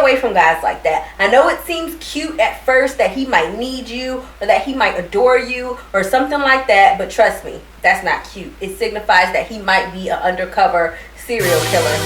away from guys like that. I know it seems cute at first that he might need you or that he might adore you or something like that, but trust me, that's not cute. It signifies that he might be an undercover serial killer.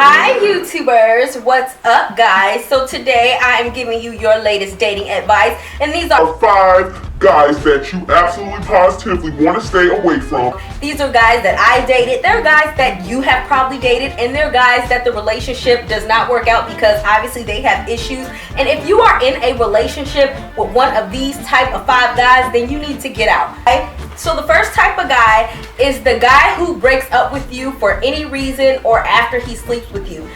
Hi YouTubers, what's up guys? So today I am giving you your latest dating advice, and these are 5 guys that you absolutely positively want to stay away from. These are guys that I dated, they're guys that you have probably dated, and they're guys that the relationship does not work out because obviously they have issues. And if you are in a relationship with one of these type of 5 guys, then you need to get out, okay? So the first type of guy is the guy who breaks up with you for any reason or after he sleeps with you.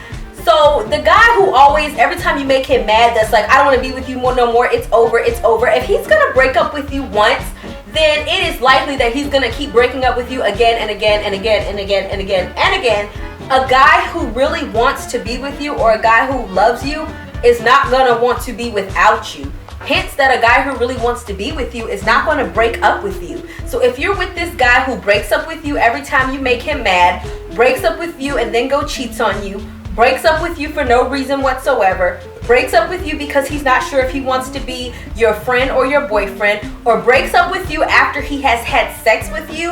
So the guy who always, every time you make him mad, that's like, I don't want to be with you no more, it's over, it's over. If he's going to break up with you once, then it is likely that he's going to keep breaking up with you again and again and again and again and again and again. A guy who really wants to be with you or a guy who loves you is not going to want to be without you. Hence that a guy who really wants to be with you is not going to break up with you. So if you're with this guy who breaks up with you every time you make him mad, breaks up with you and then cheats on you, breaks up with you for no reason whatsoever, breaks up with you because he's not sure if he wants to be your friend or your boyfriend, or breaks up with you after he has had sex with you,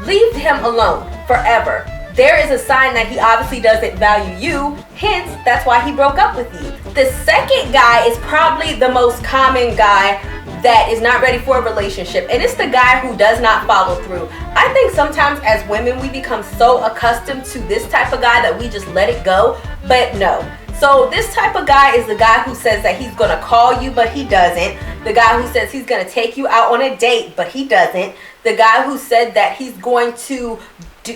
leave him alone forever. There is a sign that he obviously doesn't value you, hence that's why he broke up with you. The second guy is probably the most common guy that is not ready for a relationship, and it's the guy who does not follow through. I think sometimes as women we become so accustomed to this type of guy that we just let it go, but no. So this type of guy is the guy who says that he's going to call you but he doesn't. The guy who says he's going to take you out on a date but he doesn't. The guy who said that he's going to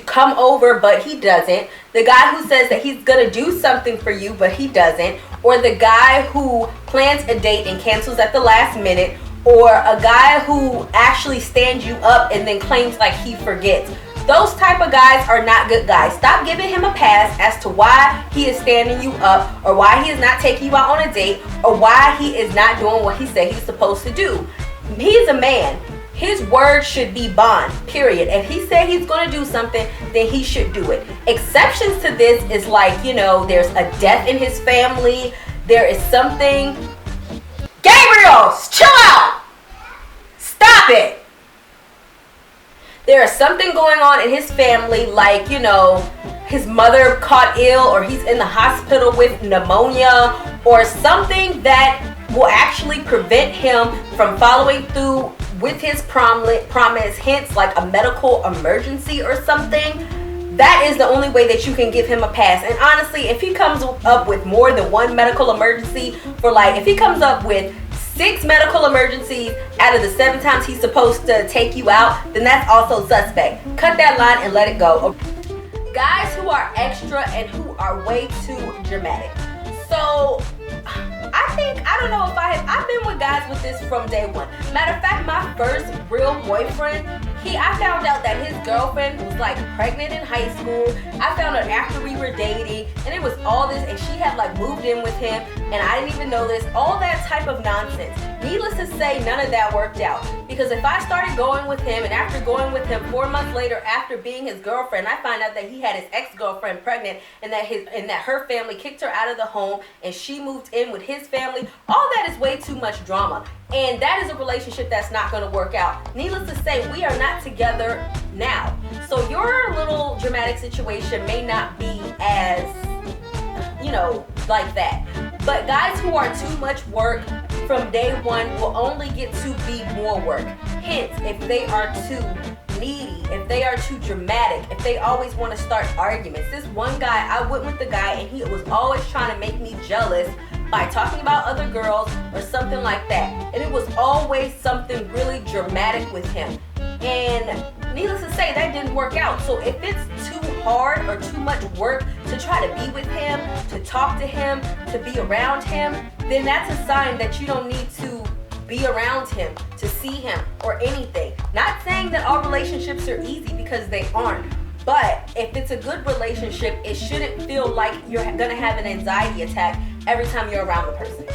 come over but he doesn't. The guy who says that he's gonna do something for you but he doesn't. Or the guy who plans a date and cancels at the last minute. Or a guy who actually stands you up and then claims like he forgets. Those type of guys are not good guys. Stop giving him a pass as to why he is standing you up, or why he is not taking you out on a date, or why he is not doing what he said he's supposed to do. He's a man. His word should be bond, period. If he said he's going to do something, then he should do it. Exceptions to this is like, you know, there's a death in his family. There is something. Gabriel, chill out. Stop it. There is something going on in his family, like, you know, his mother caught ill, or he's in the hospital with pneumonia, or something that will actually prevent him from following through with his promise, hence like a medical emergency or something. That is the only way that you can give him a pass. And honestly, if he comes up with more than one medical emergency, for like, if he comes up with 6 medical emergencies out of the 7 times he's supposed to take you out, then that's also suspect. Cut that line and let it go. Guys who are extra and who are way too dramatic. So I don't know if I've been with guys with this from day one. Matter of fact, my first real boyfriend, I found out that his girlfriend was like pregnant in high school. I found out after we were dating, and it was all this, and she had like moved in with him, and I didn't even know this. All that type of nonsense. Needless to say, none of that worked out. Because if I started going with him, and after going with him 4 months later after being his girlfriend, I find out that he had his ex-girlfriend pregnant, and that her family kicked her out of the home, and she moved in with his family. All that is way too much drama, and that is a relationship that's not going to work out. Needless to say, we are not together now, so your little dramatic situation may not be as, you know, like that. But guys who are too much work from day one will only get to be more work. Hence, if they are too needy, if they are too dramatic, if they always want to start arguments. This one guy, I went with the guy and he was always trying to make me jealous by talking about other girls or something like that. And it was always something really dramatic with him. And needless to say, that didn't work out. So if it's too hard or too much work to try to be with him, to talk to him, to be around him, then that's a sign that you don't need to be around him, to see him, or anything. Not saying that all relationships are easy, because they aren't. But if it's a good relationship, it shouldn't feel like you're gonna have an anxiety attack every time you're around the person.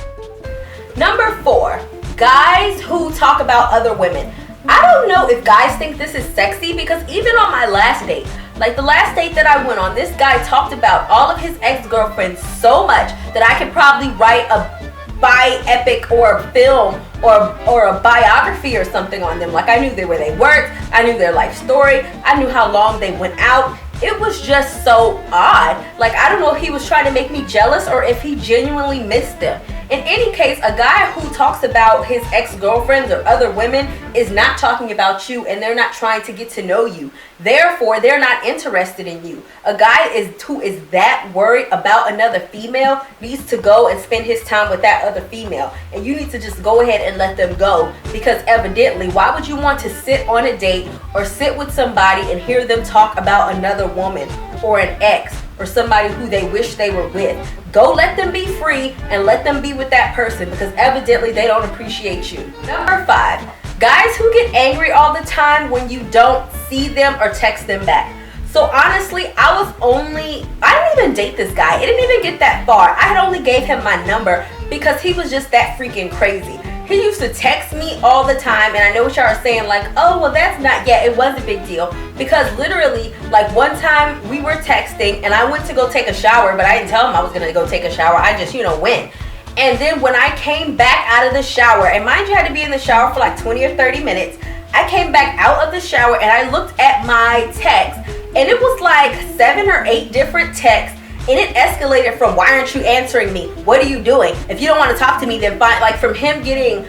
Number 4, guys who talk about other women. I don't know if guys think this is sexy, because even on my my last date. Like the last date that I went on, this guy talked about all of his ex-girlfriends so much that I could probably write a bi-epic or a film or a biography or something on them. Like I knew where they worked, I knew their life story, I knew how long they went out. It was just so odd. Like I don't know if he was trying to make me jealous or if he genuinely missed them. In any case, a guy who talks about his ex-girlfriends or other women is not talking about you, and they're not trying to get to know you. Therefore, they're not interested in you. A guy who is that worried about another female needs to go and spend his time with that other female. And you need to just go ahead and let them go, because evidently, why would you want to sit on a date or sit with somebody and hear them talk about another woman or an ex or somebody who they wish they were with? Go let them be free and let them be with that person, because evidently they don't appreciate you. Number 5, guys who get angry all the time when you don't see them or text them back. So honestly, I didn't even date this guy. It didn't even get that far. I had only gave him my number because he was just that freaking crazy. He used to text me all the time, and I know what y'all are saying, like, oh, well, that's not, yeah, it was a big deal. Because literally, like one time we were texting and I went to go take a shower, but I didn't tell him I was gonna go take a shower. I just, went. And then when I came back out of the shower, and mind you, I had to be in the shower for like 20 or 30 minutes. I came back out of the shower and I looked at my text, and it was like 7 or 8 different texts. And it escalated from, why aren't you answering me? What are you doing? If you don't want to talk to me, then fine. Like from him getting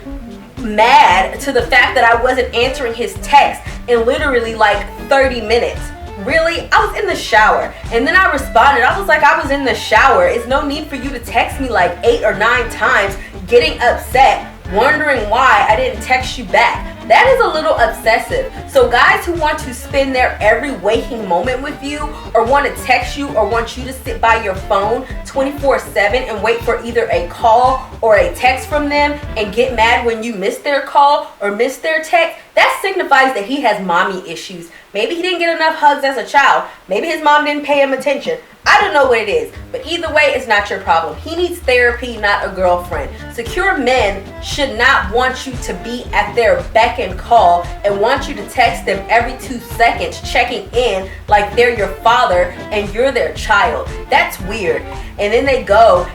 mad to the fact that I wasn't answering his text in literally like 30 minutes. Really? I was in the shower. And then I responded. I was like, I was in the shower. It's no need for you to text me like 8 or 9 times, getting upset, wondering why I didn't text you back. That is a little obsessive. So guys who want to spend their every waking moment with you, or want to text you, or want you to sit by your phone 24/7 and wait for either a call or a text from them and get mad when you miss their call or miss their text, that signifies that he has mommy issues. Maybe he didn't get enough hugs as a child. Maybe his mom didn't pay him attention. I don't know what it is, but either way, it's not your problem. He needs therapy, not a girlfriend. Secure men should not want you to be at their beck and call and want you to text them every 2 seconds, checking in like they're your father and you're their child. That's weird. And then they go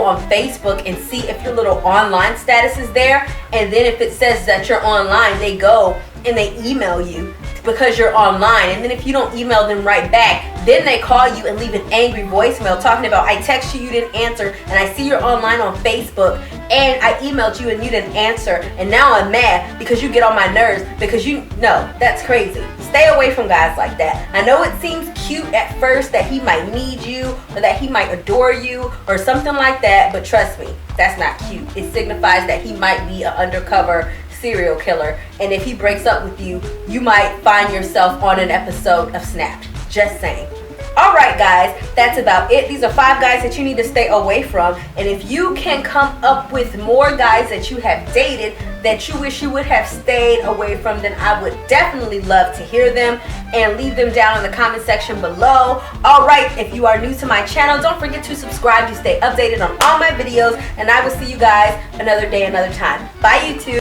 on Facebook and see if your little online status is there. And then if it says that you're online, they go and they email you because you're online. And then if you don't email them right back, then they call you and leave an angry voicemail talking about, I text you didn't answer, and I see you're online on Facebook, and I emailed you and you didn't answer, and now I'm mad because you get on my nerves because no, that's crazy. Stay away from guys like that. I know it seems cute at first that he might need you or that he might adore you or something like that, but trust me, that's not cute. It signifies that he might be an undercover serial killer, and if he breaks up with you, you might find yourself on an episode of Snapped. Just saying. Alright guys, that's about it. These are 5 guys that you need to stay away from, and if you can come up with more guys that you have dated that you wish you would have stayed away from, then I would definitely love to hear them, and leave them down in the comment section below. Alright, if you are new to my channel, don't forget to subscribe to stay updated on all my videos, and I will see you guys another day, another time. Bye YouTube.